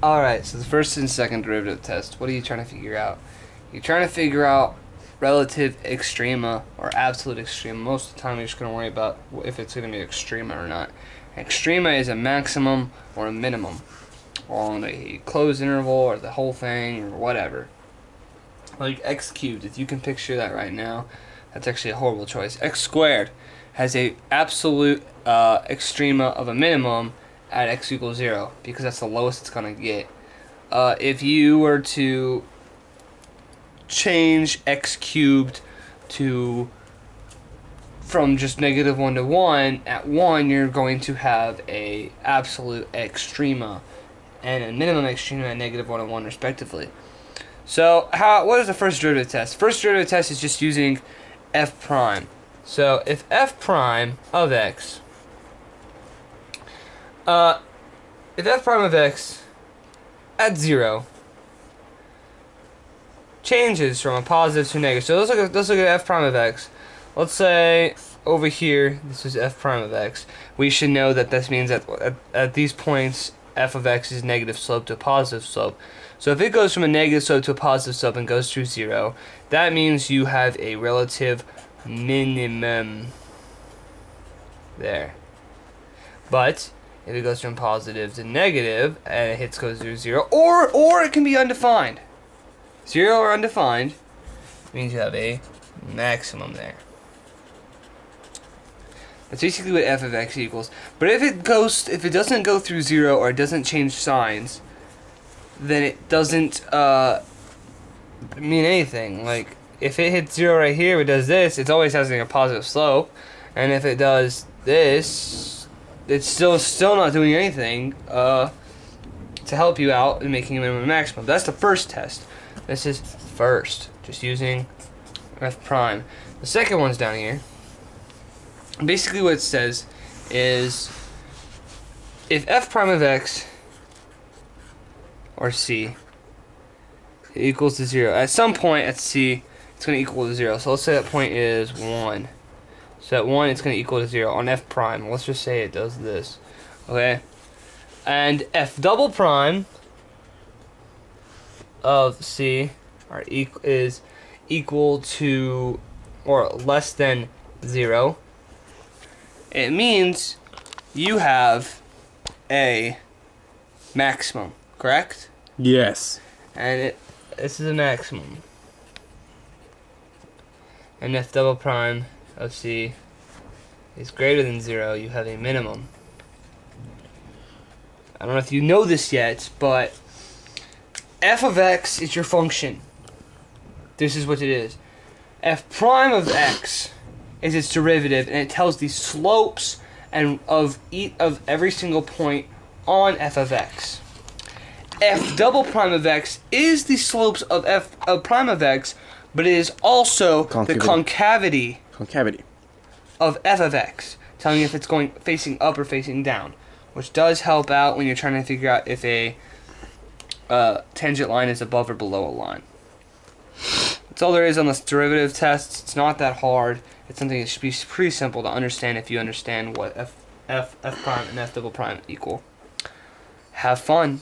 Alright, so the first and second derivative test, what are you trying to figure out? You're trying to figure out relative extrema or absolute extrema. Most of the time you're just going to worry about if it's going to be extrema or not. Extrema is a maximum or a minimum on a closed interval or the whole thing or whatever. Like x cubed, if you can picture that right now, that's actually a horrible choice. X squared has a absolute extrema of a minimum at x equals 0 because that's the lowest it's going to get. If you were to change x cubed from just -1 to 1, at 1 you're going to have a absolute extrema and a minimum extrema at -1 and 1 respectively. So what is the first derivative test? First derivative test is just using f prime. So if f prime of x at 0 changes from a positive to a negative. So let's look at f prime of x. Let's say over here this is f prime of x. We should know that this means that at these points f of x is negative slope to a positive slope. So if it goes from a negative slope to a positive slope and goes through 0, that means you have a relative minimum there. But if it goes from positive to negative and it goes through 0, or it can be undefined. 0 or undefined means you have a maximum there. That's basically what f of x equals. But if it doesn't go through 0 or it doesn't change signs, then it doesn't mean anything. Like if it hits 0 right here, it does this, it's always having a positive slope, and if it does this, it's still not doing anything to help you out in making a minimum and maximum. That's the first test. This is first, just using f prime. The second one's down here. Basically what it says is if f prime of x or c equals to 0, at some point at c it's going to equal to 0. So let's say that point is 1. So at 1 it's going to equal to 0 on f prime. Let's just say it does this. Okay? And f double prime of c is equal to or less than 0. It means you have a maximum, correct? Yes. And this is a maximum. And if double prime of c is greater than 0, you have a minimum. I don't know if you know this yet, but f of x is your function. This is what it is. F prime of x is its derivative, and it tells the slopes and of every single point on f of x. F double prime of x is the slopes of f prime of x, but it is also the concavity of f of x, telling you if it's going facing up or facing down, which does help out when you're trying to figure out if a tangent line is above or below a line. That's all there is on this derivative test. It's not that hard. It's something that should be pretty simple to understand if you understand what f prime and f double prime equal. Have fun.